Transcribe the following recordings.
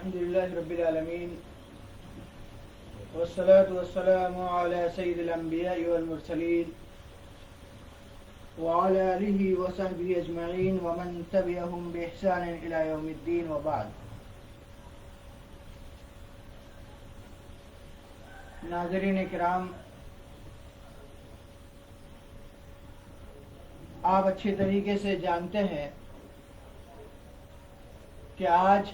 الحمد لله رب العالمين والصلاة والسلام على سيد الأنبياء والمرسلين وعلى آله وصحبه أجمعين ومن تبعهم بإحسان إلى يوم الدين وبعد. ناظرین کرام، آپ اچھی طریقے سے جانتے ہیں کہ آج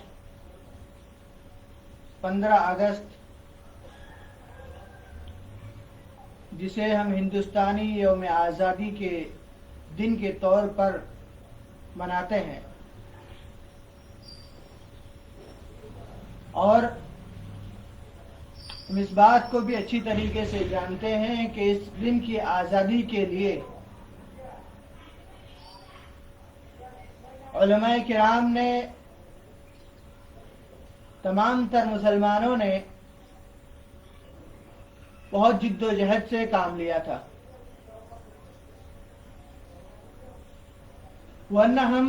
15 اگست جسے ہم ہندوستانی یوم آزادی کے دن کے طور پر مناتے ہیں، اور ہم اس بات کو بھی اچھی طریقے سے جانتے ہیں کہ اس دن کی آزادی کے لیے علماء کرام نے، تمام تر مسلمانوں نے بہت جد و جہد سے کام لیا تھا، ورنہ ہم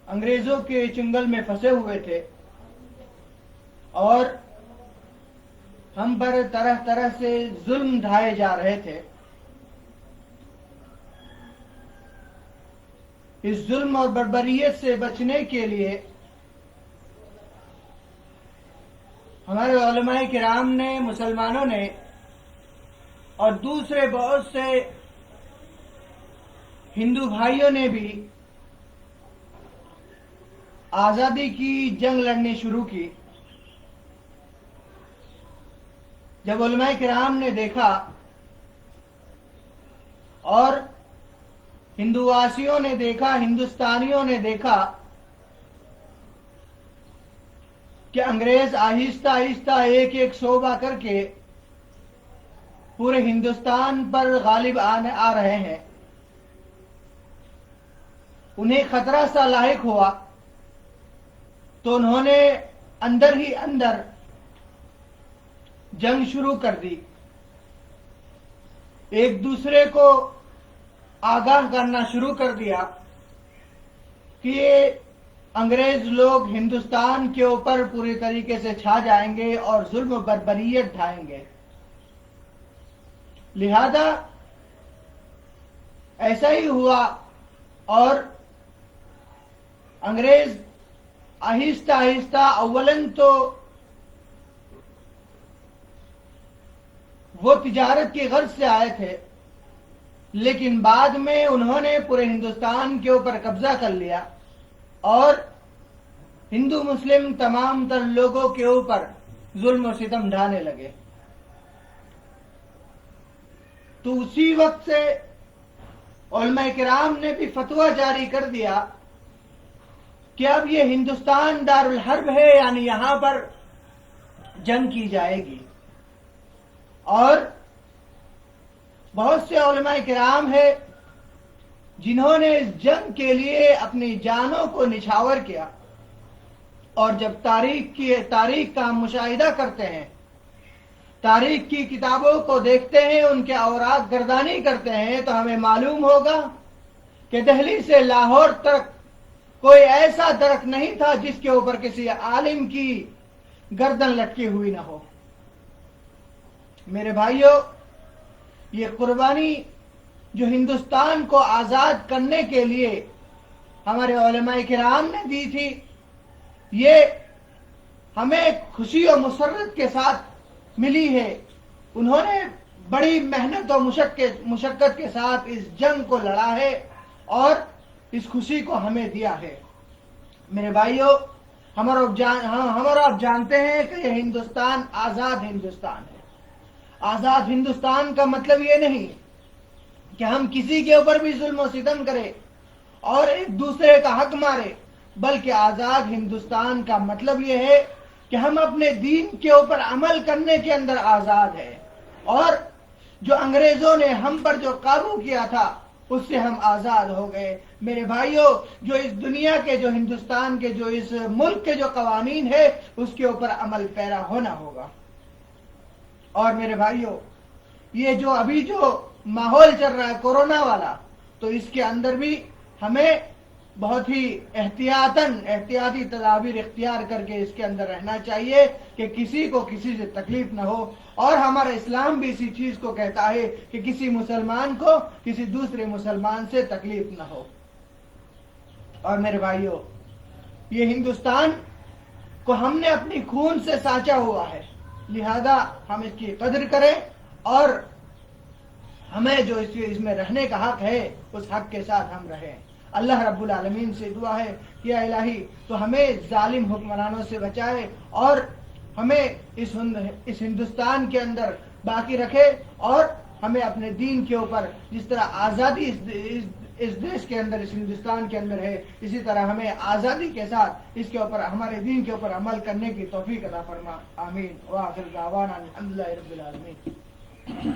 انگریزوں کے چنگل میں پھنسے ہوئے تھے اور ہم پر طرح طرح سے ظلم ڈھائے جا رہے تھے۔ اس ظلم اور بربریت سے بچنے کے لیے ہمارے علماء کرام نے، مسلمانوں نے اور دوسرے بہت سے ہندو بھائیوں نے بھی آزادی کی جنگ لڑنی شروع کی۔ جب علماء کرام نے دیکھا اور ہندوواسیوں نے دیکھا، ہندوستانیوں نے دیکھا کہ انگریز آہستہ آہستہ ایک ایک صوبہ کر کے پورے ہندوستان پر غالب آ رہے ہیں، انہیں خطرہ سا لاحق ہوا، تو انہوں نے اندر ہی اندر جنگ شروع کر دی، ایک دوسرے کو آگاہ کرنا شروع کر دیا کہ یہ انگریز لوگ ہندوستان کے اوپر پوری طریقے سے چھا جائیں گے اور ظلم و بربریت ڈھائیں گے۔ لہذا ایسا ہی ہوا اور انگریز آہستہ آہستہ اولن تو وہ تجارت کی غرض سے آئے تھے، لیکن بعد میں انہوں نے پورے ہندوستان کے اوپر قبضہ کر لیا اور ہندو مسلم تمام تر لوگوں کے اوپر ظلم و ستم ڈھانے لگے۔ تو اسی وقت سے علماء کرام نے بھی فتویٰ جاری کر دیا کہ اب یہ ہندوستان دارالحرب ہے، یعنی یہاں پر جنگ کی جائے گی، اور بہت سے علماء کرام ہیں جنہوں نے اس جنگ کے لیے اپنی جانوں کو نچھاور کیا، اور جب تاریخ کا ہم مشاہدہ کرتے ہیں، تاریخ کی کتابوں کو دیکھتے ہیں، ان کے اوراق گردانی کرتے ہیں، تو ہمیں معلوم ہوگا کہ دہلی سے لاہور تک کوئی ایسا درخت نہیں تھا جس کے اوپر کسی عالم کی گردن لٹکی ہوئی نہ ہو۔ میرے بھائیوں، یہ قربانی جو ہندوستان کو آزاد کرنے کے لیے ہمارے علماء کرام نے دی تھی، یہ ہمیں خوشی و مسرت کے ساتھ ملی ہے۔ انہوں نے بڑی محنت اور مشقت کے ساتھ اس جنگ کو لڑا ہے اور اس خوشی کو ہمیں دیا ہے۔ میرے بھائیوں، ہم اور آپ جانتے ہیں کہ یہ ہندوستان آزاد ہندوستان ہے۔ آزاد ہندوستان کا مطلب یہ نہیں کہ ہم کسی کے اوپر بھی ظلم و ستم کریں اور ایک دوسرے کا حق مارے، بلکہ آزاد ہندوستان کا مطلب یہ ہے کہ ہم اپنے دین کے اوپر عمل کرنے کے اندر آزاد ہیں، اور جو انگریزوں نے ہم پر جو قابو کیا تھا اس سے ہم آزاد ہو گئے۔ میرے بھائیوں، جو اس دنیا کے، جو ہندوستان کے، جو اس ملک کے جو قوانین ہے، اس کے اوپر عمل پیرا ہونا ہوگا۔ اور میرے بھائیوں، یہ جو ابھی جو ماحول چل رہا ہے کورونا والا، تو اس کے اندر بھی ہمیں بہت ہی احتیاطی تدابیر اختیار کر کے اس کے اندر رہنا چاہیے کہ کسی کو کسی سے تکلیف نہ ہو. اور ہمارا اسلام بھی اسی چیز کو کہتا ہے کہ کسی مسلمان کو کسی دوسرے مسلمان سے تکلیف نہ ہو. اور میرے بھائیوں، یہ ہندوستان کو ہم نے اپنی خون سے سانچا ہوا ہے، لہذا ہم اس کی قدر کریں اور ہمیں جو اس میں رہنے کا حق ہے اس حق کے ساتھ ہم رہیں. اللہ رب العالمین سے دعا ہے کہ اے الہی تو ہمیں ظالم حکمرانوں سے بچائے اور ہمیں اس ہندوستان کے اندر باقی رکھے، اور ہمیں اپنے دین کے اوپر جس طرح آزادی اس دیش کے اندر، اس ہندوستان کے اندر ہے، اسی طرح ہمیں آزادی کے ساتھ اس کے اوپر، ہمارے دین کے اوپر عمل کرنے کی توفیق عطا فرما. آمین. وآخر دعوانا الحمدللہ رب العالمین.